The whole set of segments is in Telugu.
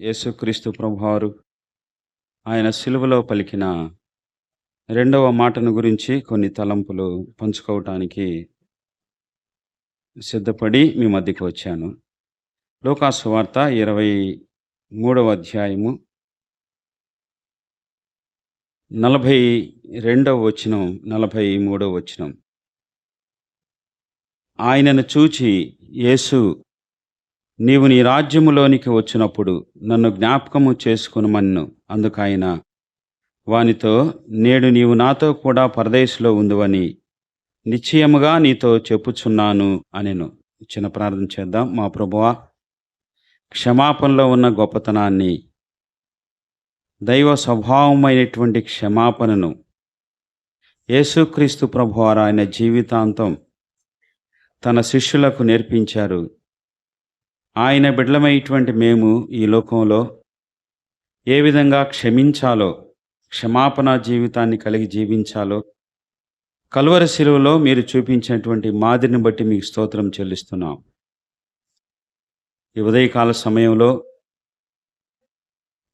యేసుక్రీస్తు ప్రభువారు ఆయన సిలువలో పలికిన రెండవ మాటను గురించి కొన్ని తలంపులు పంచుకోవటానికి సిద్ధపడి మీ మధ్యకి వచ్చాను. లూకా సువార్త 23వ అధ్యాయము 42వ వచనం, 43వ వచనం. ఆయనను చూచి యేసు, నీవు నీ రాజ్యములోనికి వచ్చినప్పుడు నన్ను జ్ఞాపకము చేసుకొనుమన్నెను. అందుకాయన వానితో, నేడు నీవు నాతో కూడా పరదేశులో ఉందువని నిశ్చయముగా నీతో చెప్పుచున్నాను అనెను. చిన్న ప్రార్థన చేద్దాం. మా ప్రభువా, క్షమాపణలో ఉన్న గొప్పతనాన్ని, దైవ స్వభావమైనటువంటి క్షమాపణను యేసుక్రీస్తు ప్రభువారు ఆయన జీవితాంతం తన శిష్యులకు నేర్పించారు. ఆయన బిడ్డలమైనటువంటి మేము ఈ లోకంలో ఏ విధంగా క్షమించాలో, క్షమాపణ జీవితాన్ని కలిగి జీవించాలో కల్వరి శిలువలో మీరు చూపించినటువంటి మాదిరిని బట్టి మీకు స్తోత్రం చెల్లిస్తున్నాం. ఈ ఉదయకాల సమయంలో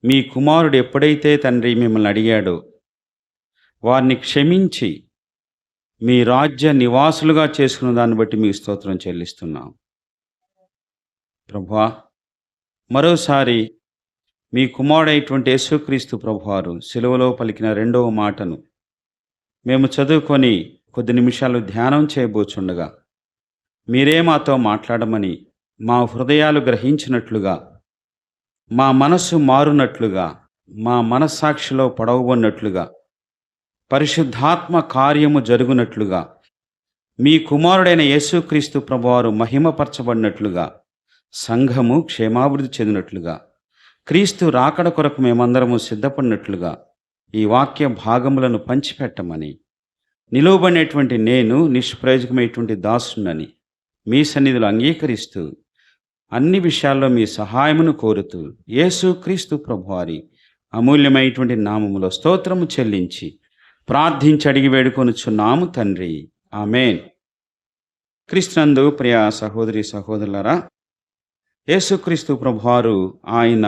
మీ కుమారుడు ఎప్పుడైతే తండ్రి మిమ్మల్ని అడిగాడో వారిని క్షమించి మీ రాజ్య నివాసులుగా చేసుకున్న దాన్ని బట్టి మీకు స్తోత్రం చెల్లిస్తున్నాం. ప్రభువా, మరోసారి మీ కుమారుడైనటువంటి యేసుక్రీస్తు ప్రభువారు సిలువలో పలికిన రెండవ మాటను మేము చదువుకొని కొద్ది నిమిషాలు ధ్యానం చేయబోచుండగా మీరే మాతో మాట్లాడమని, మా హృదయాలు గ్రహించినట్లుగా, మా మనస్సు మారునట్లుగా, మా మనస్సాక్షిలో పడవబడినట్లుగా, పరిశుద్ధాత్మ కార్యము జరుగునట్లుగా, మీ కుమారుడైన యేసుక్రీస్తు ప్రభువారు మహిమపరచబడినట్లుగా, సంఘము క్షేమాభివృద్ధి చెందినట్లుగా, క్రీస్తు రాకడ కొరకు మేమందరము సిద్ధపడినట్లుగా ఈ వాక్య భాగములను పంచిపెట్టమని, నిలువబడినటువంటి నేను నిష్ప్రయోజకమైనటువంటి దాసునని మీ సన్నిధిలో అంగీకరిస్తూ అన్ని విషయాల్లో మీ సహాయమును కోరుతూ యేసుక్రీస్తు ప్రభువారి అమూల్యమైనటువంటి నామములో స్తోత్రము చెల్లించి ప్రార్థించి అడిగి వేడుకొనుచున్నాము తండ్రి, ఆమేన్. క్రీస్తునందు ప్రియ సహోదరి సహోదరులారా, యేసుక్రీస్తు ప్రభువారు ఆయన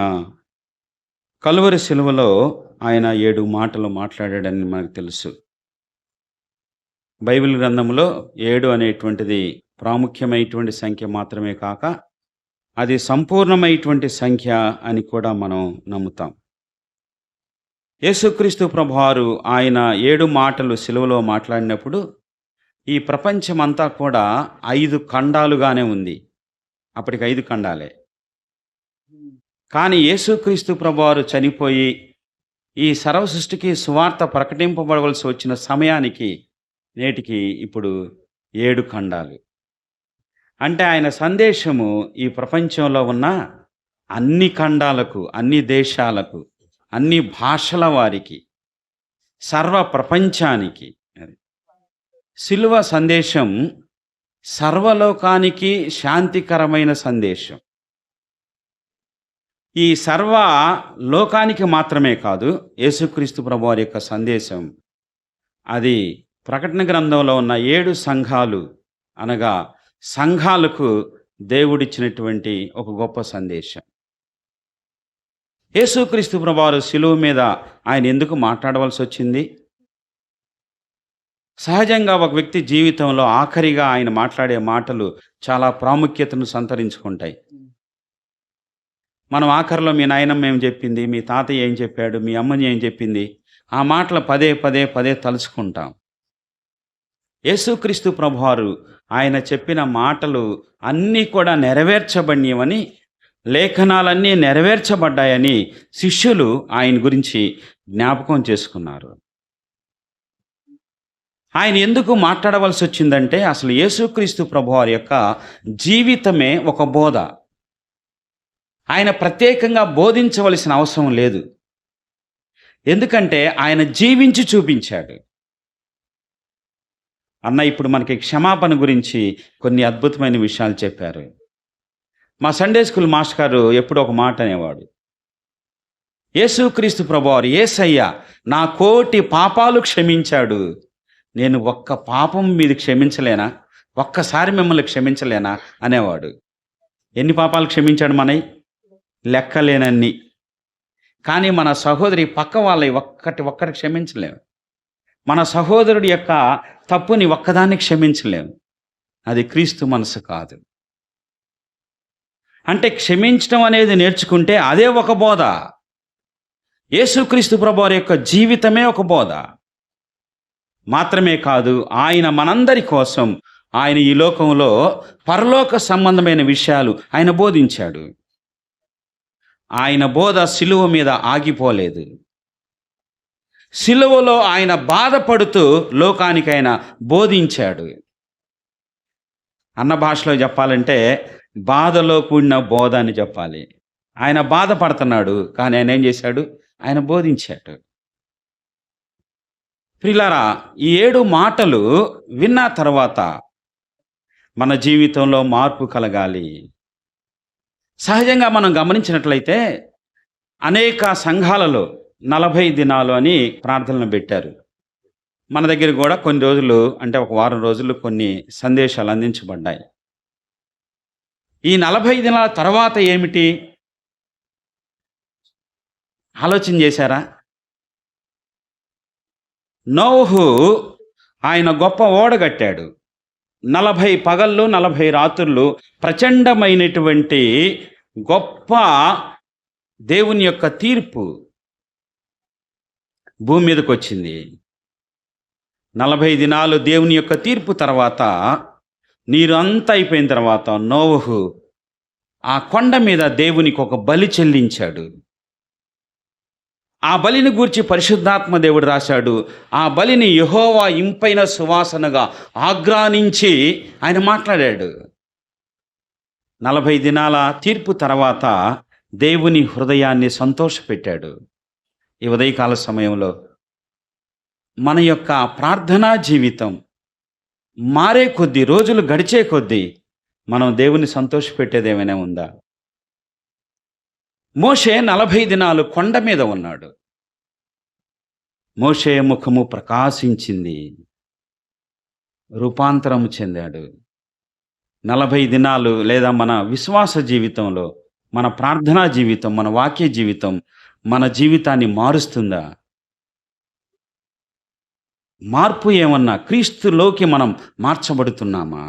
కల్వరి శిలువలో ఆయన 7 మాటలు మాట్లాడాడని మనకు తెలుసు. బైబిల్ గ్రంథంలో 7 అనేటువంటిది ప్రాముఖ్యమైనటువంటి సంఖ్య మాత్రమే కాక అది సంపూర్ణమైనటువంటి సంఖ్య అని కూడా మనం నమ్ముతాం. యేసుక్రీస్తు ప్రభువారు ఆయన 7 మాటలు సిలువలో మాట్లాడినప్పుడు ఈ ప్రపంచమంతా కూడా 5 ఖండాలుగానే ఉంది. అప్పటికి 5 ఖండాలే. కానీ యేసుక్రీస్తు ప్రభువారు చనిపోయి ఈ సర్వ సృష్టికి సువార్త ప్రకటింపబడవలసి వచ్చిన సమయానికి నేటికి ఇప్పుడు 7 ఖండాలు. అంటే ఆయన సందేశము ఈ ప్రపంచంలో ఉన్న అన్ని ఖండాలకు, అన్ని దేశాలకు, అన్ని భాషల వారికి, సర్వ ప్రపంచానికి. సిలువ సందేశం సర్వలోకానికి శాంతికరమైన సందేశం. ఈ సర్వ లోకానికి మాత్రమే కాదు, యేసుక్రీస్తు ప్రభువారి యొక్క సందేశం అది ప్రకటన గ్రంథంలో ఉన్న 7 సంఘాలు అనగా సంఘాలకు దేవుడిచ్చినటువంటి ఒక గొప్ప సందేశం. యేసుక్రీస్తు ప్రభువారు సిలువ మీద ఆయన ఎందుకు మాట్లాడవలసి వచ్చింది? సహజంగా ఒక వ్యక్తి జీవితంలో ఆఖరిగా ఆయన మాట్లాడే మాటలు చాలా ప్రాముఖ్యతను సంతరించుకుంటాయి. మనం ఆఖరిలో మీ నాయనమ్మ ఏం చెప్పింది, మీ తాతయ్య ఏం చెప్పాడు, మీ అమ్మని ఏం చెప్పింది, ఆ మాటలు పదే పదే పదే తలుచుకుంటాం. యేసుక్రీస్తు ప్రభువారు ఆయన చెప్పిన మాటలు అన్నీ కూడా నెరవేర్చబడినవని, లేఖనాలన్నీ నెరవేర్చబడ్డాయని శిష్యులు ఆయన గురించి జ్ఞాపకం చేసుకున్నారు. ఆయన ఎందుకు మాట్లాడవలసి వచ్చిందంటే అసలు యేసుక్రీస్తు ప్రభువారి యొక్క జీవితమే ఒక బోధ. ఆయన ప్రత్యేకంగా బోధించవలసిన అవసరం లేదు. ఎందుకంటే ఆయన జీవించి చూపించాడు. అన్న ఇప్పుడు మనకి క్షమాపణ గురించి కొన్ని అద్భుతమైన విషయాలు చెప్పారు. మా సండే స్కూల్ మాస్టర్ గారు ఎప్పుడు ఒక మాట అనేవాడు, యేసుక్రీస్తు ప్రభువారు యేసయ్య నా కోటి పాపాలు క్షమించాడు, నేను ఒక్క పాపం మీది క్షమించలేనా, ఒక్కసారి మిమ్మల్ని క్షమించలేనా అనేవాడు. ఎన్ని పాపాలు క్షమించాడు మనవి? లెక్కలేనన్ని. కానీ మన సహోదరి పక్క వాళ్ళ ఒక్కటి క్షమించలేము. మన సహోదరుడి యొక్క తప్పుని ఒక్కదాన్ని క్షమించలేము. అది క్రీస్తు మనసు కాదు. అంటే క్షమించడం అనేది నేర్చుకుంటే అదే ఒక బోధ. యేసుక్రీస్తు ప్రభువారి యొక్క జీవితమే ఒక బోధ మాత్రమే కాదు, ఆయన మనందరి కోసం ఆయన ఈ లోకంలో పరలోక సంబంధమైన విషయాలు ఆయన బోధించాడు. ఆయన బోధ సిలువ మీద ఆగిపోలేదు. సిలువలో ఆయన బాధపడుతూ లోకానికి ఆయన బోధించాడు. అన్న భాషలో చెప్పాలంటే బాధలో కూడిన బోధ అని చెప్పాలి. ఆయన బాధపడుతున్నాడు, కానీ ఆయన ఏం చేశాడు? ఆయన బోధించాడు. ప్రియులారా, ఈ 7 మాటలు విన్న తర్వాత మన జీవితంలో మార్పు కలగాలి. సహజంగా మనం గమనించినట్లయితే అనేక సంఘాలలో 40 దినాలు అని ప్రార్థనలు పెట్టారు. మన దగ్గర కూడా కొన్ని రోజులు, అంటే ఒక వారం రోజులు కొన్ని సందేశాలు అందించబడ్డాయి. ఈ 40 దినాల తర్వాత ఏమిటి ఆలోచన చేశారా? నోవహు ఆయన గొప్ప ఓడ కట్టాడు. 40 పగళ్ళు 40 రాత్రులు ప్రచండమైనటువంటి గొప్ప దేవుని యొక్క తీర్పు భూమి మీదకి వచ్చింది. 40 దినాలు దేవుని యొక్క తీర్పు తర్వాత, నీరు అంతా అయిపోయిన తర్వాత నోవహు ఆ కొండ మీద దేవునికి ఒక బలి చెల్లించాడు. ఆ బలిని గూర్చి పరిశుద్ధాత్మ దేవుడు రాశాడు. ఆ బలిని యెహోవా ఇంపైన సువాసనగా ఆగ్రానించి ఆయన మాట్లాడాడు. 40 దినాల తీర్పు తర్వాత దేవుని హృదయాన్ని సంతోషపెట్టాడు. ఈ ఉదయకాల సమయంలో మన యొక్క ప్రార్థనా జీవితం మారే కొద్దీ, రోజులు గడిచే కొద్దీ మనం దేవుని సంతోషపెట్టేది ఏమైనా ఉందా? మోషే 40 దినాలు కొండ మీద ఉన్నాడు. మోషే ముఖము ప్రకాశించింది, రూపాంతరము చెందాడు. 40 దినాలు లేదా మన విశ్వాస జీవితంలో, మన ప్రార్థనా జీవితం, మన వాక్య జీవితం మన జీవితాన్ని మారుస్తుందా? మార్పు ఏమన్నా క్రీస్తులోకి మనం మార్చబడుతున్నామా?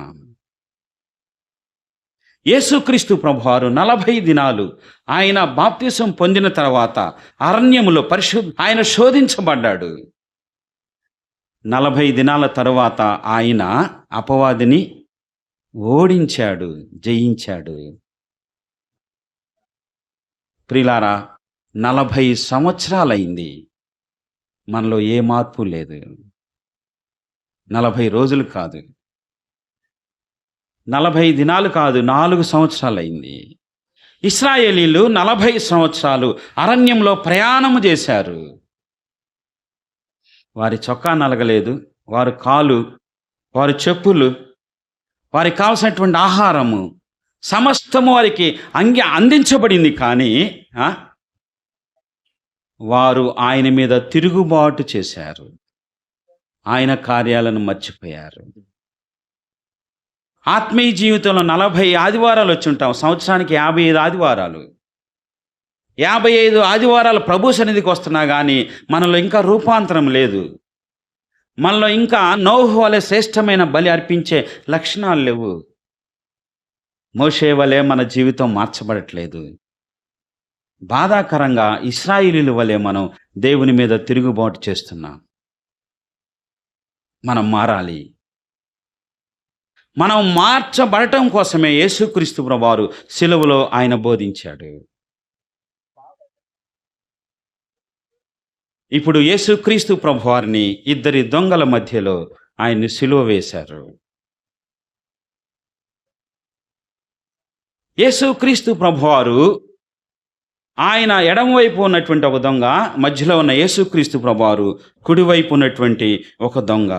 యేసుక్రీస్తు ప్రభువారు 40 దినాలు ఆయన బాప్తిసం పొందిన తర్వాత అరణ్యములో ఆయన శోధించబడ్డాడు. 40 దినాల తరువాత ఆయన అపవాదిని ఓడించాడు, జయించాడు. ప్రియులారా, 40 సంవత్సరాలైంది, మనలో ఏ మార్పు లేదు. 40 రోజులు కాదు, 40 దినాలు కాదు, 4 సంవత్సరాలైంది. ఇశ్రాయేలీలు 40 సంవత్సరాలు అరణ్యంలో ప్రయాణము చేశారు. వారి చొక్కా నలగలేదు, వారి కాలు, వారి చెప్పులు, వారికి కావలసినటువంటి ఆహారము సమస్తము వారికి అందించబడింది. కానీ వారు ఆయన మీద తిరుగుబాటు చేశారు, ఆయన కార్యాలను మర్చిపోయారు. ఆత్మీయ జీవితంలో 40 ఆదివారాలు వచ్చి ఉంటాం. సంవత్సరానికి 55 ఆదివారాలు. 55 ఆదివారాలు ప్రభు సన్నిధికి వస్తున్నా కానీ మనలో ఇంకా రూపాంతరం లేదు. మనలో ఇంకా నోహు వలె శ్రేష్టమైన బలి అర్పించే లక్షణాలు లేవు. మోషే వలె మన జీవితం మార్చబడట్లేదు. బాధాకరంగా ఇశ్రాయేలీయుల వలె మనం దేవుని మీద తిరుగుబాటు చేస్తున్నాం. మనం మారాలి. మనం మార్చబడటం కోసమే యేసుక్రీస్తు ప్రభువారు సిలువలో ఆయన బోధించాడు. ఇప్పుడు యేసుక్రీస్తు ప్రభువారిని 2 దొంగల మధ్యలో ఆయన్ని సిలువ వేశారు. యేసుక్రీస్తు ప్రభువారు ఆయన ఎడమవైపు ఉన్నటువంటి ఒక దొంగ, మధ్యలో ఉన్న యేసుక్రీస్తు ప్రభువారు కుడివైపు ఉన్నటువంటి ఒక దొంగ.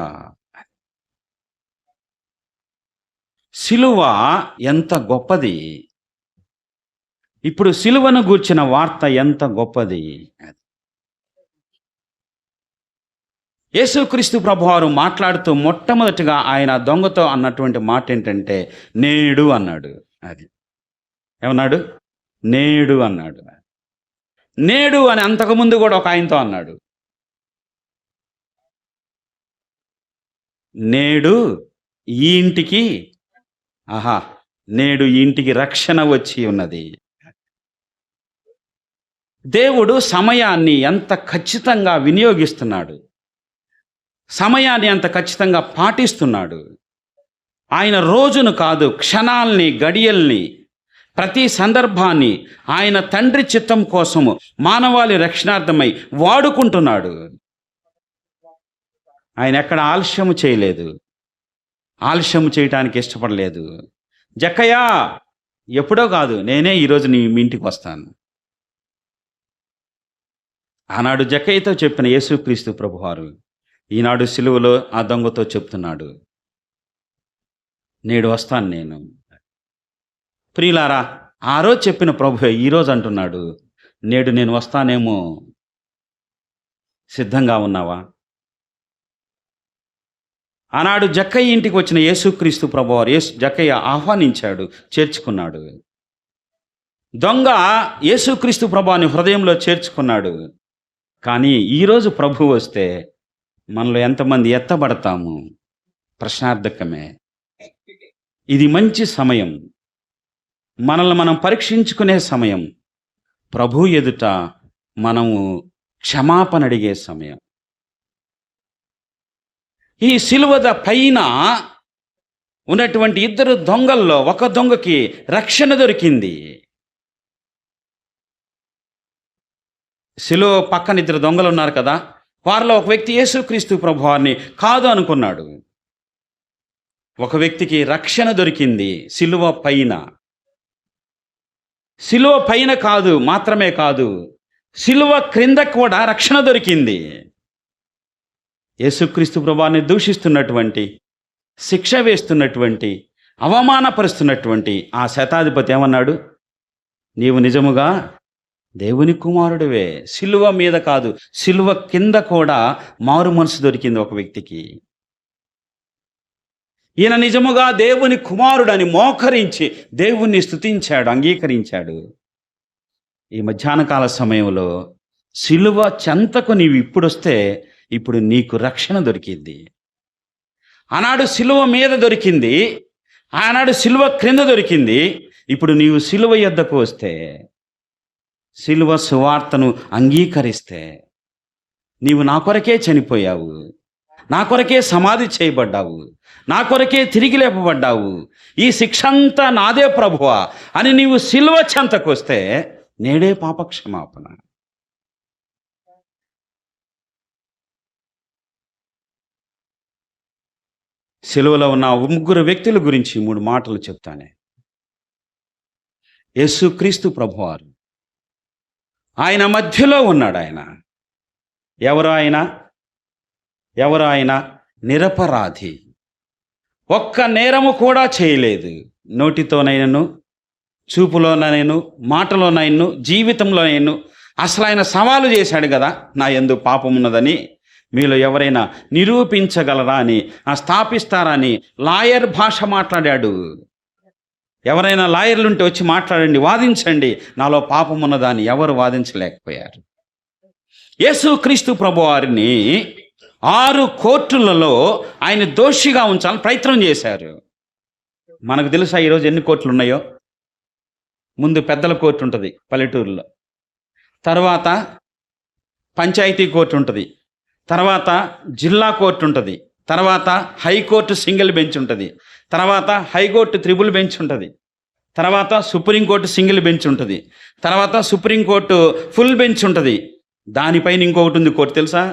సిలువ ఎంత గొప్పది! ఇప్పుడు సిలువను గూర్చిన వార్త ఎంత గొప్పది! యేసుక్రీస్తు ప్రభువారు మాట్లాడుతూ మొట్టమొదటిగా ఆయన దొంగతో అన్నటువంటి మాట ఏంటంటే నేడు అన్నాడు. అది ఏమన్నాడు? నేడు అన్నాడు. నేడు అని అంతకుముందు కూడా ఒక ఆయనతో అన్నాడు. నేడు ఈ ఇంటికి ఆహా నేడు ఈ ఇంటికి రక్షణ వచ్చి ఉన్నది. దేవుడు సమయాన్ని ఎంత ఖచ్చితంగా వినియోగిస్తున్నాడు, సమయాన్ని ఎంత ఖచ్చితంగా పాటిస్తున్నాడు. ఆయన రోజును కాదు, క్షణాల్ని, గడియల్ని, ప్రతి సందర్భాన్ని ఆయన తండ్రి చిత్తం కోసము మానవాళి రక్షణార్థమై వాడుకుంటున్నాడు. ఆయన ఎక్కడ ఆలస్యము చేయలేదు, ఆలస్యము చేయటానికి ఇష్టపడలేదు. జక్కయ్య ఎప్పుడో కాదు, నేనే ఈరోజు మీ ఇంటికి వస్తాను. ఆనాడు జక్కయ్యతో చెప్పిన యేసుక్రీస్తు ప్రభువారు ఈనాడు సిలువలో ఆ దొంగతో చెప్తున్నాడు, నేడు వస్తాను నేను. ప్రియులారా, ఆ రోజు చెప్పిన ప్రభువే ఈరోజు అంటున్నాడు, నేడు నేను వస్తానేమో, సిద్ధంగా ఉన్నావా? ఆనాడు జక్కయ్య ఇంటికి వచ్చిన యేసుక్రీస్తు ప్రభువారు జక్కయ్య ఆహ్వానించాడు, చేర్చుకున్నాడు. దొంగ యేసుక్రీస్తు ప్రభువాని హృదయంలో చేర్చుకున్నాడు. కానీ ఈరోజు ప్రభు వస్తే మనలో ఎంతమంది ఎత్తబడతాము? ప్రశ్నార్థకమే. ఇది మంచి సమయం, మనల్ని మనం పరీక్షించుకునే సమయం, ప్రభు ఎదుట మనము క్షమాపణ అడిగే సమయం. ఈ సిలువద పైన ఉన్నటువంటి ఇద్దరు దొంగల్లో ఒక దొంగకి రక్షణ దొరికింది. సిలువ పక్కన ఇద్దరు దొంగలు ఉన్నారు కదా, వారిలో ఒక వ్యక్తి యేసుక్రీస్తు ప్రభువారిని కాదు అనుకున్నాడు. ఒక వ్యక్తికి రక్షణ దొరికింది సిలువ పైన. సిలువ పైన కాదు మాత్రమే కాదు, సిలువ క్రింద కూడా రక్షణ దొరికింది. యేసుక్రీస్తు ప్రభువారిని దూషిస్తున్నటువంటి, శిక్ష వేస్తున్నటువంటి, అవమానపరుస్తున్నటువంటి ఆ శతాధిపతి ఏమన్నాడు? నీవు నిజముగా దేవుని కుమారుడివే. సిలువ మీద కాదు, సిలువ కింద కూడా మారు మనసు దొరికింది ఒక వ్యక్తికి. ఈయన నిజముగా దేవుని కుమారుడని మోకరించి దేవుణ్ణి స్తుతించాడు, అంగీకరించాడు. ఈ మధ్యాహ్న కాల సమయంలో సిలువ చెంతకు నీవు ఇప్పుడొస్తే ఇప్పుడు నీకు రక్షణ దొరికింది. ఆనాడు సిలువ మీద దొరికింది, ఆనాడు సిలువ క్రింద దొరికింది. ఇప్పుడు నీవు సిలువ యొద్దకు వస్తే, సిలువ సువార్తను అంగీకరిస్తే, నీవు నా కొరకే చనిపోయావు, నా కొరకే సమాధి చేయబడ్డావు, నా కొరకే తిరిగి లేపబడ్డావు, ఈ శిక్ష అంతా నాదే ప్రభువా అని నీవు సిలువ చెంతకు వస్తే నేడే పాపక్షమాపణ. సిలువలో ఉన్న ముగ్గురు వ్యక్తుల గురించి 3 మాటలు చెప్తానే. యేసుక్రీస్తు ప్రభువారు, ఆయన మధ్యలో ఉన్నాడు. ఆయన ఎవరు? ఆయన నిరపరాధి, ఒక్క నేరము కూడా చేయలేదు. నోటితోనైనను, చూపులోనైను, మాటలోనైను, జీవితంలోనైను. అసలు ఆయన సవాలు చేశాడు కదా, నా యందు పాపం ఉన్నదని మీలో ఎవరైనా నిరూపించగలరా అని, స్థాపిస్తారా అని లాయర్ భాష మాట్లాడాడు. ఎవరైనా లాయర్లుంటే వచ్చి మాట్లాడండి, వాదించండి, నాలో పాపం ఉన్నదా అని. ఎవరు వాదించలేకపోయారు. యేసుక్రీస్తు ప్రభువారిని 6 కోర్టులలో ఆయన దోషిగా ఉంచాలని ప్రయత్నం చేశారు. మనకు తెలుసా ఈరోజు ఎన్ని కోర్టులు ఉన్నాయో? ముందు పెద్దల కోర్టు ఉంటుంది పల్లెటూరులో, తర్వాత పంచాయతీ కోర్టు ఉంటుంది, తర్వాత జిల్లా కోర్టు ఉంటుంది, తర్వాత హైకోర్టు సింగిల్ బెంచ్ ఉంటుంది, తర్వాత హైకోర్టు త్రిబుల్ బెంచ్ ఉంటుంది, తర్వాత సుప్రీంకోర్టు సింగిల్ బెంచ్ ఉంటుంది, తర్వాత సుప్రీంకోర్టు ఫుల్ బెంచ్ ఉంటుంది. దానిపైన ఇంకొకటి ఉంది కోర్టు తెలుసా?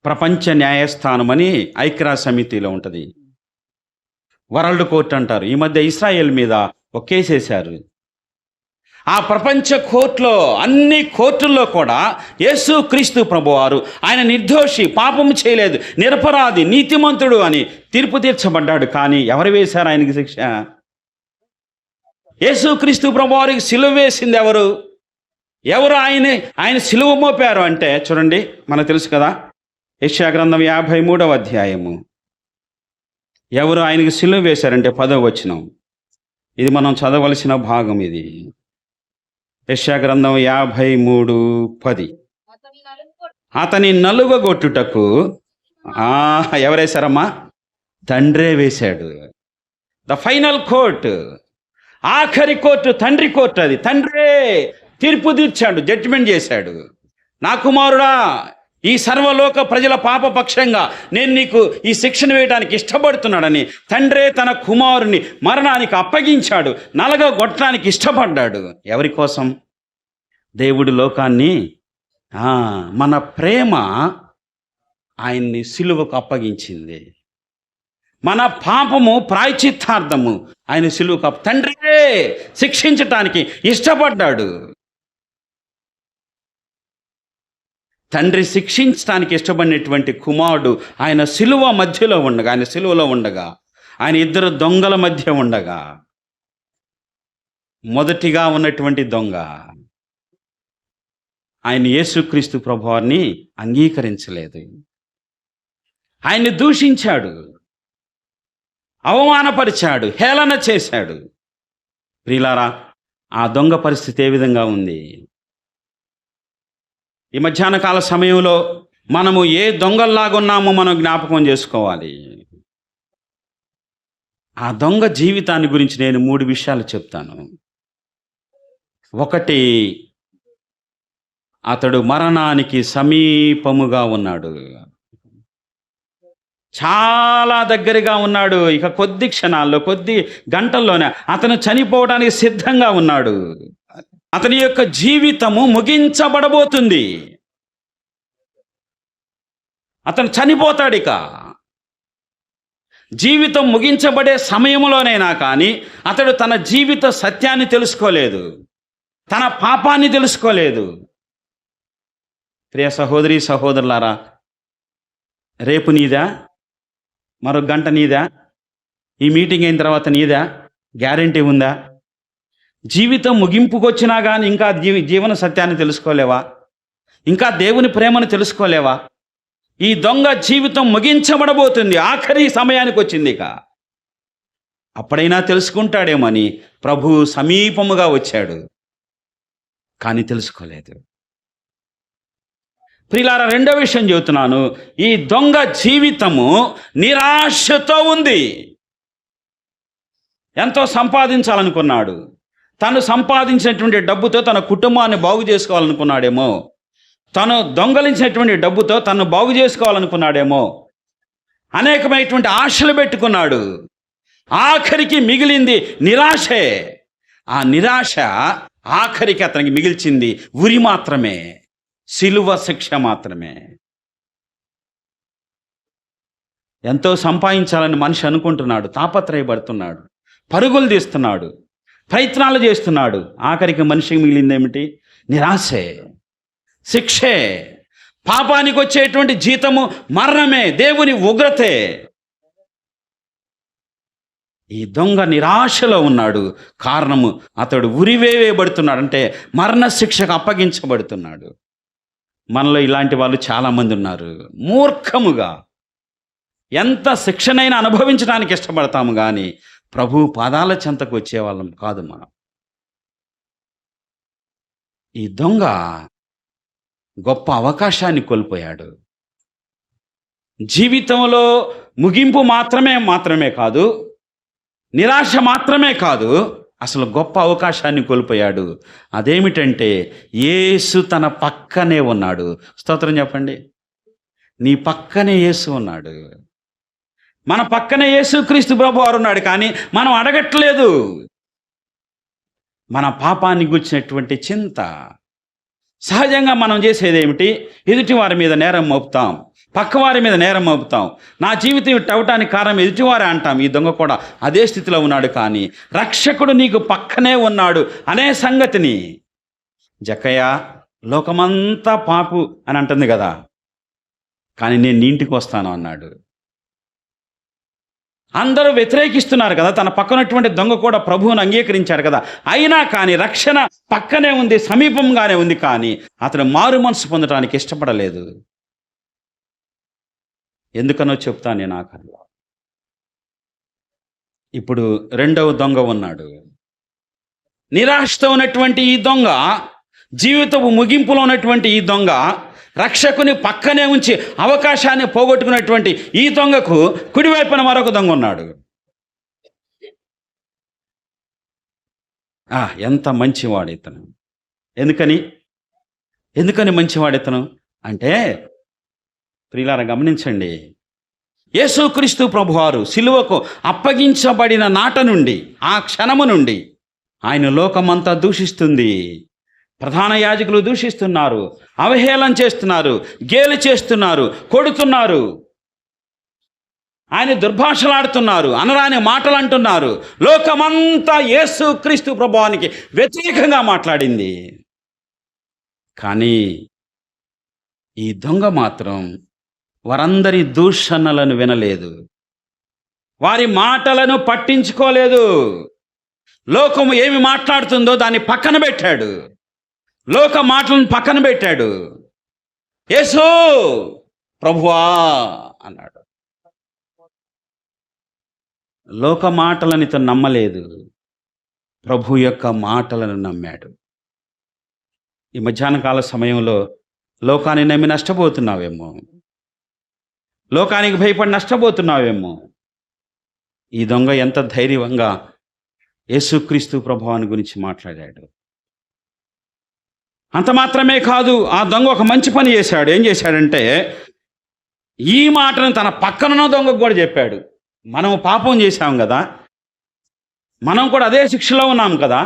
ప్రపంచ న్యాయస్థానం అని ఐక్యరాజ్య సమితిలో ఉంటుంది. వరల్డ్ కోర్ట్ అంటారు. ఈ మధ్య ఇస్రాయేల్ మీద ఒక కేసు వేశారు. ఆ ప్రపంచ కోర్టులో, అన్ని కోర్టుల్లో కూడా యేసుక్రీస్తు ప్రభువారు ఆయన నిర్దోషి, పాపము చేయలేదు, నిరపరాధి, నీతిమంతుడు అని తీర్పు తీర్చబడ్డాడు. కానీ ఎవరు వేశారు ఆయనకి శిక్ష? యేసుక్రీస్తు ప్రభువారికి సిలువ వేసింది ఎవరు? ఆయన సిలువ మోపారు అంటే చూడండి, మనకు తెలుసు కదా, యెషయా గ్రంథం 53వ అధ్యాయము. ఎవరు ఆయనకి సిలువ వేశారంటే 10వ వచనం. ఇది మనం చదవలసిన భాగం. ఇది యెషయా గ్రంథం 53:10. అతని నలుగగొట్టుటకు ఎవరేశారమ్మా? తండ్రే వేశాడు. ద ఫైనల్ కోర్ట్, ఆఖరి కోర్టు, తండ్రి కోర్టు. అది తండ్రే తీర్పు తీర్చాడు, జడ్జిమెంట్ చేశాడు. నా కుమారుడా, ఈ సర్వలోక ప్రజల పాపపక్షంగా నేను నీకు ఈ శిక్షను వేయడానికి ఇష్టపడుతున్నాడని తండ్రే తన కుమారుని మరణానికి అప్పగించాడు, నలగగొట్టడానికి ఇష్టపడ్డాడు. ఎవరి కోసం? దేవుడు లోకాన్ని, మన ప్రేమ ఆయన్ని సిలువకు అప్పగించింది. మన పాపము ప్రాయశ్చిత్తార్థము ఆయన సిలువకు తండ్రే శిక్షించటానికి ఇష్టపడ్డాడు. తండ్రి శిక్షించడానికి ఇష్టపడినటువంటి కుమారుడు ఆయన సిలువ మధ్యలో ఉండగా, ఆయన సిలువలో ఉండగా, ఆయన ఇద్దరు దొంగల మధ్య ఉండగా, మొదటిగా ఉన్నటువంటి దొంగ ఆయన యేసుక్రీస్తు ప్రభువారిని అంగీకరించలేదు. ఆయన్ని దూషించాడు, అవమానపరిచాడు, హేళన చేశాడు. ప్రియులారా, ఆ దొంగ పరిస్థితి ఏ విధంగా ఉంది? ఈ మధ్యాహ్న కాల సమయంలో మనము ఏ దొంగల్లాగున్నామో మనం జ్ఞాపకం చేసుకోవాలి. ఆ దొంగ జీవితాన్ని గురించి నేను 3 విషయాలు చెప్తాను. ఒకటి, అతడు మరణానికి సమీపముగా ఉన్నాడు, చాలా దగ్గరగా ఉన్నాడు. ఇక కొద్ది క్షణాల్లో, కొద్ది గంటల్లోనే అతను చనిపోవడానికి సిద్ధంగా ఉన్నాడు. అతని యొక్క జీవితము ముగించబడబోతుంది. అతను చనిపోతాడు. ఇక జీవితం ముగించబడే సమయంలోనైనా కానీ అతడు తన జీవిత సత్యాన్ని తెలుసుకోలేదు, తన పాపాన్ని తెలుసుకోలేదు. ప్రియ సహోదరి సహోదరులారా, రేపు నీదా? మరొక గంట నీదా? ఈ మీటింగ్ అయిన తర్వాత నీదా? గ్యారెంటీ ఉందా? జీవితం ముగింపుకొచ్చినా కానీ ఇంకా జీవన సత్యాన్ని తెలుసుకోలేవా? ఇంకా దేవుని ప్రేమను తెలుసుకోలేవా? ఈ దొంగ జీవితం ముగించబడబోతుంది, ఆఖరి సమయానికి వచ్చింది. ఇక అప్పుడైనా తెలుసుకుంటాడేమని ప్రభువు సమీపముగా వచ్చాడు, కానీ తెలుసుకోలేదు. ప్రియులారా, రెండో విషయం చెబుతున్నాను. ఈ దొంగ జీవితము నిరాశతో ఉంది. ఎంతో సంపాదించాలనుకున్నాడు. తను సంపాదించినటువంటి డబ్బుతో తన కుటుంబాన్ని బాగు చేసుకోవాలనుకున్నాడేమో, తను దొంగలించినటువంటి డబ్బుతో తను బాగు చేసుకోవాలనుకున్నాడేమో, అనేకమైనటువంటి ఆశలు పెట్టుకున్నాడు. ఆఖరికి మిగిలింది నిరాశే. ఆ నిరాశ ఆఖరికి అతనికి మిగిల్చింది ఉరి మాత్రమే, సిలువ శిక్ష మాత్రమే. ఎంతో సంపాదించాలని మనిషి అనుకుంటున్నాడు, తాపత్రయపడుతున్నాడు, పరుగులు తీస్తున్నాడు, ప్రయత్నాలు చేస్తున్నాడు. ఆఖరికి మనిషికి మిగిలింది ఏమిటి? నిరాశే, శిక్షే. పాపానికి వచ్చేటువంటి జీతము మరణమే, దేవుని ఉగ్రతే. ఈ దొంగ నిరాశలో ఉన్నాడు. కారణము, అతడు ఉరివేయబడుతున్నాడు, అంటే మరణ శిక్షకు అప్పగించబడుతున్నాడు. మనలో ఇలాంటి వాళ్ళు చాలామంది ఉన్నారు. మూర్ఖముగా ఎంత శిక్షనైనా అనుభవించడానికి ఇష్టపడతాము, కానీ ప్రభు పాదాల చెంతకు వచ్చేవాళ్ళం కాదు మనం. ఈ దొంగ గొప్ప అవకాశాన్ని కోల్పోయాడు. జీవితంలో ముగింపు మాత్రమే కాదు, నిరాశ మాత్రమే కాదు, అసలు గొప్ప అవకాశాన్ని కోల్పోయాడు. అదేమిటంటే యేసు తన పక్కనే ఉన్నాడు. స్తోత్రం చెప్పండి. నీ పక్కనే యేసు ఉన్నాడు. మన పక్కనే యేసుక్రీస్తు ప్రభువారు ఉన్నాడు, కానీ మనం అడగట్లేదు. మన పాపాన్ని గుర్చినటువంటి చింత. సహజంగా మనం చేసేది ఏమిటి? ఎదుటి వారి మీద నేరం మోపుతాం, పక్కవారి మీద నేరం మోపుతాం. నా జీవితం ఇట్టవటానికి కారణం ఎదుటివారే అంటాం. ఈ దొంగ కూడా అదే స్థితిలో ఉన్నాడు, కానీ రక్షకుడు నీకు పక్కనే ఉన్నాడు అనే సంగతిని, జక్కయ్య లోకమంతా పాపు అని అంటుంది కదా, కానీ నేను నీ ఇంటికి వస్తాను అన్నాడు. అందరూ వ్యతిరేకిస్తున్నారు కదా, తన పక్కనటువంటి దొంగ కూడా ప్రభువును అంగీకరించాడు కదా, అయినా కానీ రక్షణ పక్కనే ఉంది, సమీపంగానే ఉంది, కానీ అతను మారు మనసు పొందడానికి ఇష్టపడలేదు. ఎందుకనో చెప్తాను నేను ఆఖరిలో. ఇప్పుడు రెండవ దొంగ ఉన్నాడు. నిరాశతో ఉన్నటువంటి ఈ దొంగ, జీవితపు ముగింపులో ఉన్నటువంటి ఈ దొంగ, రక్షకుని పక్కనే ఉంచి అవకాశాన్ని పోగొట్టుకున్నటువంటి ఈ దొంగకు కుడివైపున మరొక దొంగ ఉన్నాడు. ఎంత మంచివాడు ఇతను! ఎందుకని మంచివాడు ఇతను అంటే, ప్రియులారా గమనించండి, యేసుక్రీస్తు ప్రభువారు సిలువకు అప్పగించబడిన నాట నుండి, ఆ క్షణము నుండి ఆయన లోకమంతా దూషిస్తుంది. ప్రధాన యాజకులు దూషిస్తున్నారు, అవహేళన చేస్తున్నారు, గేలి చేస్తున్నారు, కొడుతున్నారు, ఆయన దుర్భాషలాడుతున్నారు, అనరాని మాటలు అంటున్నారు. లోకమంతా యేసుక్రీస్తు ప్రభువానికి వ్యతిరేకంగా మాట్లాడింది. కానీ ఈ దొంగ మాత్రం వారందరి దూషణలను వినలేదు, వారి మాటలను పట్టించుకోలేదు. లోకము ఏమి మాట్లాడుతుందో దాన్ని పక్కన పెట్టాడు, లోక మాటలను పక్కన పెట్టాడు. యేసు ప్రభువా అన్నాడు. లోక మాటలను ఇతను నమ్మలేదు, ప్రభు యొక్క మాటలను నమ్మాడు. ఈ మధ్యాహ్న కాల సమయంలో లోకాన్ని నమ్మి నష్టపోతున్నావేమో, లోకానికి భయపడి నష్టపోతున్నావేమో. ఈ దొంగ ఎంత ధైర్యంగా యేసుక్రీస్తు ప్రభువాని గురించి మాట్లాడాడు. అంత మాత్రమే కాదు, ఆ దొంగ ఒక మంచి పని చేశాడు. ఏం చేశాడంటే, ఈ మాటను తన పక్కనున్న దొంగకు కూడా చెప్పాడు. మనం పాపం చేశాం కదా, మనం కూడా అదే శిక్షలో ఉన్నాం కదా,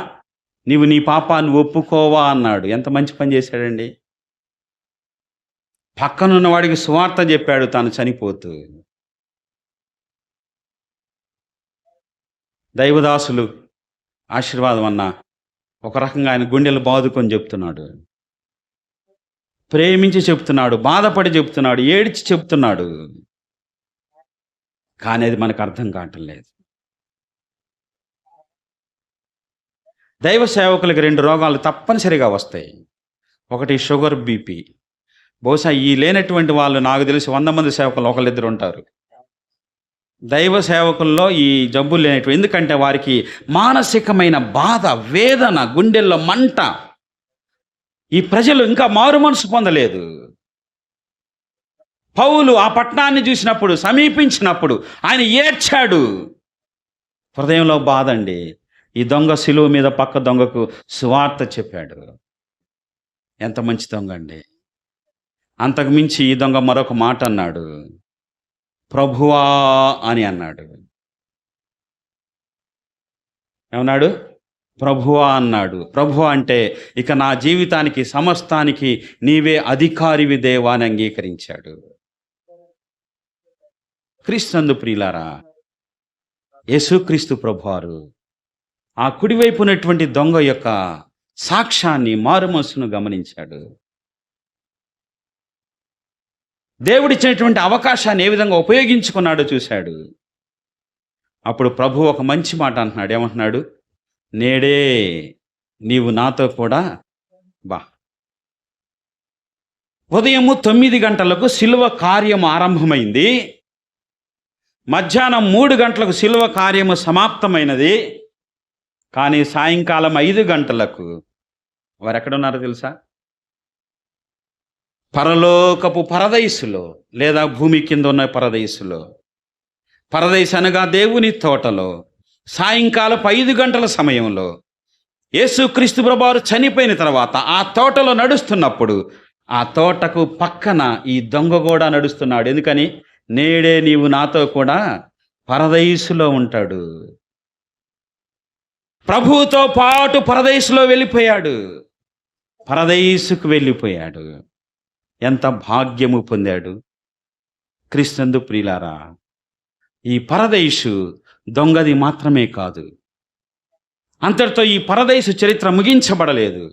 నీవు నీ పాపాన్ని ఒప్పుకోవా అన్నాడు. ఎంత మంచి పని చేశాడండి! పక్కనున్న వాడికి సువార్త చెప్పాడు తాను చనిపోతూ. దైవదాసులు ఆశీర్వాదం అన్న ఒక రకంగా ఆయన గుండెలు బాదుకొని చెప్తున్నాడు, ప్రేమించి చెప్తున్నాడు, బాధపడి చెప్తున్నాడు, ఏడ్చి చెప్తున్నాడు. కానీ అది మనకు అర్థం కావటం లేదు. దైవ సేవకులకి 2 రోగాలు తప్పనిసరిగా వస్తాయి. ఒకటి షుగర్, బీపీ. బహుశా ఈ లేనటువంటి వాళ్ళు నాకు తెలిసి 100 మంది సేవకులు ఒకళ్ళిద్దరు ఉంటారు. దైవ సేవకుల్లో ఈ జబ్బులు లేనటువంటి, ఎందుకంటే వారికి మానసికమైన బాధ, వేదన, గుండెల్లో మంట. ఈ ప్రజలు ఇంకా మారు మనసు పొందలేదు. పౌలు ఆ పట్టణాన్ని చూసినప్పుడు, సమీపించినప్పుడు ఆయన ఏడ్చాడు. హృదయంలో బాధ అండి. ఈ దొంగ సిలువ మీద పక్క దొంగకు సువార్త చెప్పాడు. ఎంత మంచి దొంగ అండి! అంతకు మించి ఈ దొంగ మరొక మాట అన్నాడు, ప్రభువా అని అన్నాడు. ఏమన్నాడు? ప్రభువా అన్నాడు. ప్రభువా అంటే ఇక నా జీవితానికి, సమస్తానికి నీవే అధికారివి దేవా అని అంగీకరించాడు. క్రీస్తునందు ప్రియులారా, యేసుక్రీస్తు ప్రభువారు ఆ కుడివైపు ఉన్నటువంటి దొంగ యొక్క సాక్ష్యాన్ని, మారుమనసును గమనించాడు. దేవుడిచ్చినటువంటి అవకాశాన్ని ఏ విధంగా ఉపయోగించుకున్నాడో చూశాడు. అప్పుడు ప్రభు ఒక మంచి మాట అంటున్నాడు. ఏమంటున్నాడు? నేడే నీవు నాతో కూడా బా. ఉదయము 9 గంటలకు సిలువ కార్యం ఆరంభమైంది. మధ్యాహ్నం 3 గంటలకు సిలువ కార్యము సమాప్తమైనది. కానీ సాయంకాలం 5 గంటలకు వారు ఎక్కడున్నారో తెలుసా? పరలోకపు పరదైసులో, లేదా భూమి కింద ఉన్న పరదైసులో. పరదైసు అనగా దేవుని తోటలో సాయంకాలం 5 గంటల సమయంలో యేసుక్రీస్తు ప్రభువారు చనిపోయిన తర్వాత ఆ తోటలో నడుస్తున్నప్పుడు ఆ తోటకు పక్కన ఈ దొంగ కూడా నడుస్తున్నాడు. ఎందుకని? నేడే నీవు నాతో కూడా పరదైసులో ఉంటాడు. ప్రభువుతో పాటు పరదైసులో వెళ్ళిపోయాడు, పరదైసుకు వెళ్ళిపోయాడు. ఎంత భాగ్యము పొందాడు! క్రీస్తునందు ప్రియులారా, ఈ పరదైసు దొంగది మాత్రమే కాదు. అంతటితో ఈ పరదైసు చరిత్ర ముగించబడలేదు.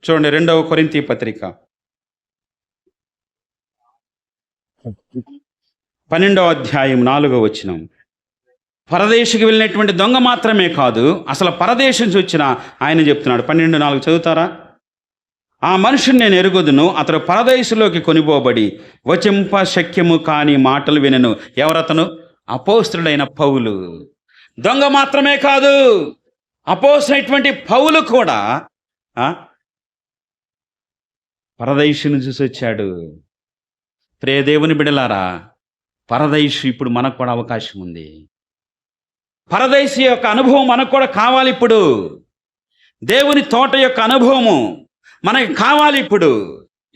చూడండి 2వ కొరింథీ పత్రిక 12వ అధ్యాయం 4వ వచనం. పరదేశికి వెళ్ళినటువంటి దొంగ మాత్రమే కాదు, అసలు పరదేశం నుంచి వచ్చిన ఆయన చెప్తున్నాడు. 12:4 చదువుతారా? ఆ మనుషుని నేను ఎరుగుదును, అతడు పరదేశంలోకి కొనిపోబడి వచింప శక్యము కాని మాటలు వినెను. ఎవరతను? అపోస్తలుడైన పౌలు. దొంగ మాత్రమే కాదు, అపోసైనటువంటి పౌలు కూడా ఆ, పరదైషుని చూసి వచ్చాడు. ప్రియ దేవుని బిడలారా, పరదైషు ఇప్పుడు మనకు కూడా అవకాశం ఉంది. పరదైసు యొక్క అనుభవం మనకు కూడా కావాలి ఇప్పుడు. దేవుని తోట యొక్క అనుభవము మనకి కావాలి ఇప్పుడు.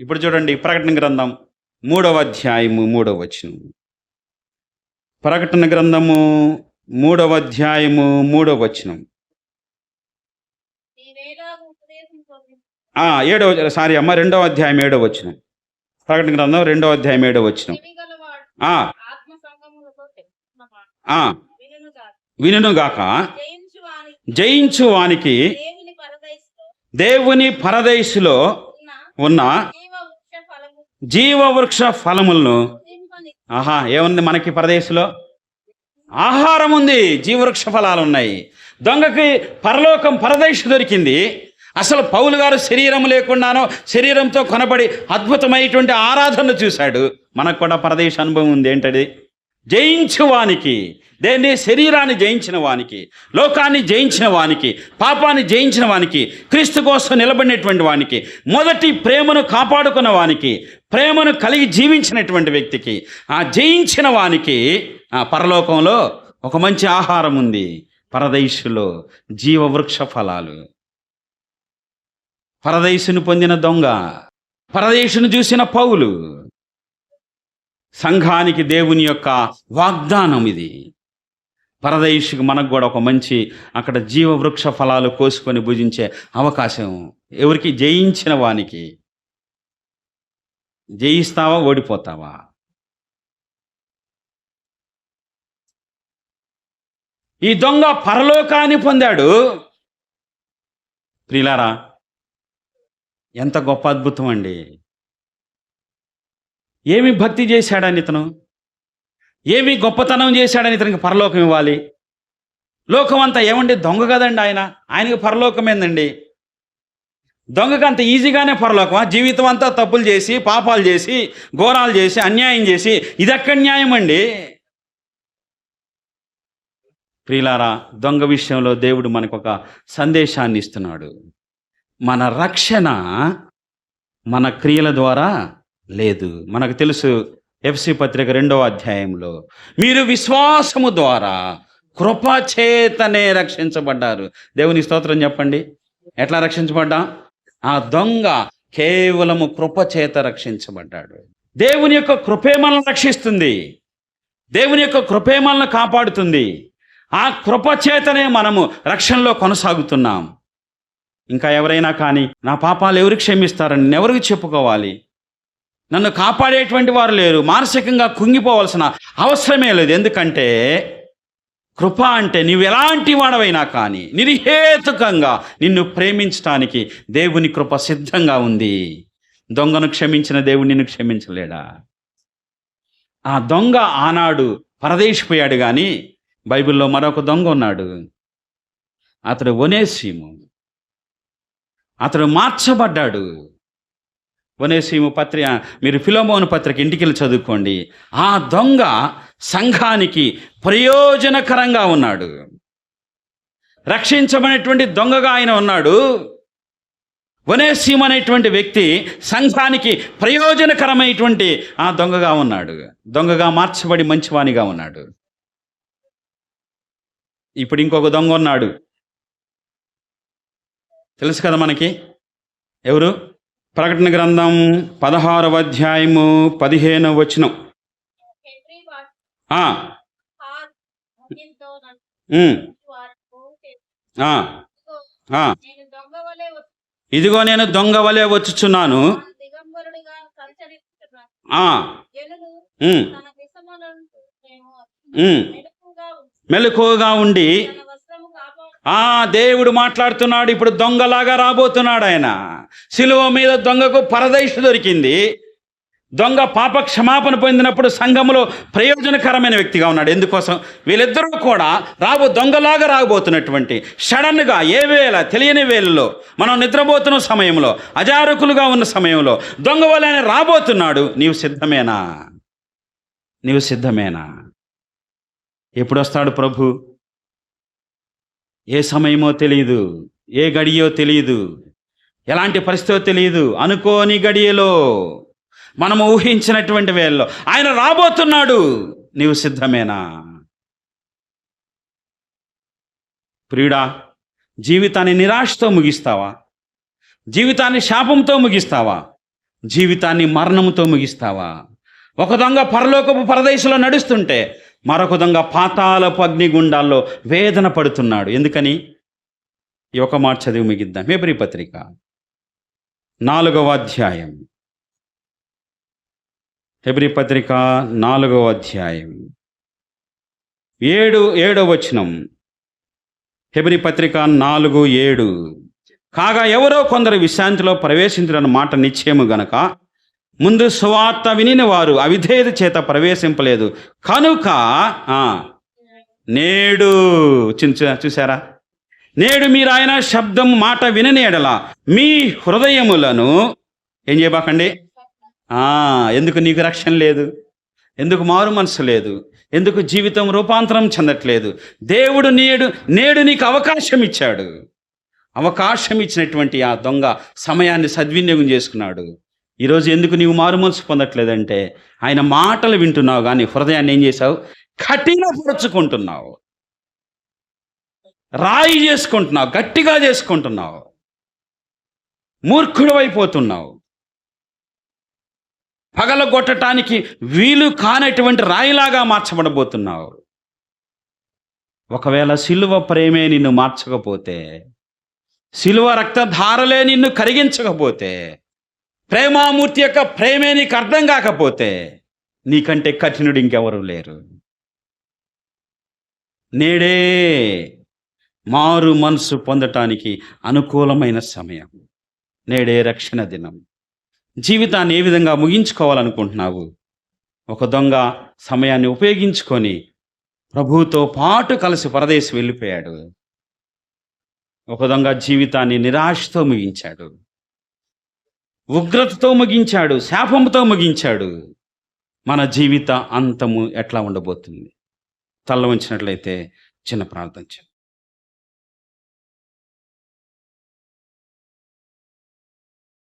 ఇప్పుడు చూడండి, ప్రకటన గ్రంథం 3వ అధ్యాయము 3వ వచనం. ప్రకటన గ్రంథము 3వ అధ్యాయము 3వ వచనం. 2వ అధ్యాయం 7వ వచనం. ప్రకటన గ్రంథం 2వ అధ్యాయం 7వ వచనం. వినుగాక, జయించు వానికి దేవుని పరదైసులో ఉన్న జీవవృక్ష ఫలములను. ఏముంది మనకి పరదేశంలో? ఆహారం ఉంది, జీవవృక్ష ఫలాలు ఉన్నాయి. దొంగకి పరలోకం పరదేశం దొరికింది. అసలు పౌలు గారు శరీరం లేకుండానో శరీరంతో కొనబడి అద్భుతమైనటువంటి ఆరాధన చూశాడు. మనకు కూడా పరదేశ అనుభవం ఉంది. ఏంటది? జయించు వానికి, దేన్ని? శరీరాన్ని జయించిన వానికి, లోకాన్ని జయించిన వానికి, పాపాన్ని జయించిన వానికి, క్రీస్తు కోసం నిలబడినటువంటి వానికి, మొదటి ప్రేమను కాపాడుకున్న వానికి, ప్రేమను కలిగి జీవించినటువంటి వ్యక్తికి, ఆ జయించిన వానికి ఆ పరలోకంలో ఒక మంచి ఆహారం ఉంది. పరదైసులో జీవవృక్ష ఫలాలు. పరదైసును పొందిన దొంగ, పరదైసును చూసిన పౌలు, సంఘానికి దేవుని యొక్క వాగ్దానం ఇది. పరదైసుకు మనకు కూడా ఒక మంచి అక్కడ జీవవృక్ష ఫలాలు కోసుకొని భుజించే అవకాశం. ఎవరికి? జయించిన వానికి. జయిస్తావా, ఓడిపోతావా? ఈ దొంగ పరలోకాన్ని పొందాడు. ప్రియులారా, ఎంత గొప్ప అద్భుతం అండి! ఏమి భక్తి చేశాడని ఇతను, ఏమి గొప్పతనం చేశాడని ఇతనికి పరలోకం ఇవ్వాలి? లోకం అంతా ఏమండి? దొంగ కదండి ఆయన, ఆయనకి పరలోకం ఏందండి? దొంగకి అంత ఈజీగానే పరలోకమా? జీవితం అంతా తప్పులు చేసి, పాపాలు చేసి, ఘోరాలు చేసి, అన్యాయం చేసి, ఇది ఎక్కడ న్యాయం అండి? ప్రియులారా, దొంగ విషయంలో దేవుడు మనకు ఒక సందేశాన్ని ఇస్తున్నాడు. మన రక్షణ మన క్రియల ద్వారా లేదు. మనకు తెలుసు, ఎఫ్సి పత్రిక 2వ అధ్యాయంలో మీరు విశ్వాసము ద్వారా కృపచేతనే రక్షించబడ్డారు. దేవుని స్తోత్రం చెప్పండి. ఎట్లా రక్షించబడ్డా? ఆ దొంగ కేవలము కృపచేత రక్షించబడ్డాడు. దేవుని యొక్క కృపే మనల్ని రక్షిస్తుంది. దేవుని యొక్క కృపే మనల్ని కాపాడుతుంది. ఆ కృపచేతనే మనము రక్షణలో కొనసాగుతున్నాం. ఇంకా ఎవరైనా కానీ నా పాపాలు ఎవరికి క్షమిస్తారని ఎవరికి చెప్పుకోవాలి? నన్ను కాపాడేటువంటి వారు లేరు. మానసికంగా కుంగిపోవాల్సిన అవసరమే లేదు. ఎందుకంటే కృప అంటే నీవు ఎలాంటి వాడవైనా కానీ నిర్హేతుకంగా నిన్ను ప్రేమించడానికి దేవుని కృప సిద్ధంగా ఉంది. దొంగను క్షమించిన దేవుడు నిన్ను క్షమించలేడా? ఆ దొంగ ఆనాడు పరదేశిపోయాడు. కానీ బైబిల్లో మరొక దొంగ ఉన్నాడు. అతడు ఒనేసిము. అతడు మార్చబడ్డాడు. ఒనేసిము పత్రిక, మీరు ఫిలోమోను పత్రిక ఇంటికి వెళ్ళి చదువుకోండి. ఆ దొంగ సంఘానికి ప్రయోజనకరంగా ఉన్నాడు. రక్షించబడినటువంటి దొంగగా ఆయన ఉన్నాడు. ఒనేసిము అనేటువంటి వ్యక్తి సంఘానికి ప్రయోజనకరమైనటువంటి ఆ దొంగగా ఉన్నాడు. దొంగగా మార్చబడి మంచివానిగా ఉన్నాడు. ఇప్పుడు ఇంకొక దొంగ ఉన్నాడు. తెలుసు కదా మనకి ఎవరు? ప్రకటన గ్రంథం 16వ అధ్యాయము 15వ వచనం. ఇదిగో నేను దొంగ వలె వచ్చుచున్నాను. మెలకువగా ఉండి. దేవుడు మాట్లాడుతున్నాడు. ఇప్పుడు దొంగలాగా రాబోతున్నాడు ఆయన. శిలువ మీద దొంగకు పరదైసు దొరికింది. దొంగ పాప క్షమాపణ పొందినప్పుడు సంఘములో ప్రయోజనకరమైన వ్యక్తిగా ఉన్నాడు. ఎందుకోసం? వీళ్ళిద్దరూ కూడా దొంగలాగా రాబోతున్నటువంటి సడన్గా ఏ వేళ తెలియని వేళలో మనం నిద్రపోతున్న సమయంలో, అజారకులుగా ఉన్న సమయంలో దొంగ వలె రాబోతున్నాడు. నీవు సిద్ధమేనా? నీవు సిద్ధమేనా? ఎప్పుడు వస్తాడు ప్రభు? ఏ సమయమో తెలియదు, ఏ గడియో తెలియదు, ఎలాంటి పరిస్థితో తెలియదు. అనుకోని గడియలో, మనము ఊహించినటువంటి వేళలో ఆయన రాబోతున్నాడు. నీవు సిద్ధమేనా? ప్రియుడా, జీవితాన్ని నిరాశతో ముగిస్తావా? జీవితాన్ని శాపంతో ముగిస్తావా? జీవితాన్ని మరణంతో ముగిస్తావా? ఒక దొంగ పరలోకపు పరదేశంలో నడుస్తుంటే మరొక దొంగ పాతాళపు అగ్నిగుండాల్లో వేదన పడుతున్నాడు. ఎందుకని? ఈ ఒక మాట చదివి ముగిద్దాం. హెబ్రీ పత్రిక 4వ అధ్యాయం. హెబ్రీ పత్రిక 4వ అధ్యాయం 7వ వచనం. హెబ్రీ పత్రిక 4:7. కాగా ఎవరో కొందరు విశ్రాంతిలో ప్రవేశించిన మాట నిశ్చయము గనక ముందు సువార్త వినిన వారు అవిధేయత చేత ప్రవేశింపలేదు కనుక నేడు చూసారా, నేడు మీరు ఆయన శబ్దం మాట వినని ఎడల మీ హృదయములను ఏం చేయబాకండి. ఎందుకు నీకు రక్షణ లేదు? ఎందుకు మారు మనసు లేదు? ఎందుకు జీవితం రూపాంతరం చెందట్లేదు? దేవుడు నేడు నీకు అవకాశం ఇచ్చాడు. అవకాశం ఇచ్చినటువంటి ఆ దొంగ సమయాన్ని సద్వినియోగం చేసుకున్నాడు. ఈరోజు ఎందుకు నీవు మారు మనసు పొందట్లేదంటే ఆయన మాటలు వింటున్నావు కానీ హృదయాన్ని ఏం చేశావు? కఠినపరుచుకుంటున్నావు, రాయి చేసుకుంటున్నావు, గట్టిగా చేసుకుంటున్నావు, మూర్ఖుడు అయిపోతున్నావు. పగలగొట్టడానికి వీలు కానటువంటి రాయిలాగా మార్చబడబోతున్నావు. ఒకవేళ సిలువ ప్రేమే నిన్ను మార్చకపోతే, సిలువ రక్తధారలే నిన్ను కరిగించకపోతే, ప్రేమామూర్తి యొక్క ప్రేమే నీకు అర్థం కాకపోతే, నీకంటే కఠినుడు ఇంకెవరు లేరు. నేడే మారు మనసు పొందటానికి అనుకూలమైన సమయం. నేడే రక్షణ దినం. జీవితాన్ని ఏ విధంగా ముగించుకోవాలనుకుంటున్నావు? ఒక దొంగ సమయాన్ని ఉపయోగించుకొని ప్రభువుతో పాటు కలిసి పరదేశం వెళ్ళిపోయాడు. ఒక దొంగ జీవితాన్ని నిరాశతో ముగించాడు, ఉగ్రతతో ముగించాడు, శాపంతో ముగించాడు. మన జీవిత అంతము ఎట్లా ఉండబోతుంది? తల్ల వంచినట్లయితే చిన్న ప్రార్థన చేద్దాం.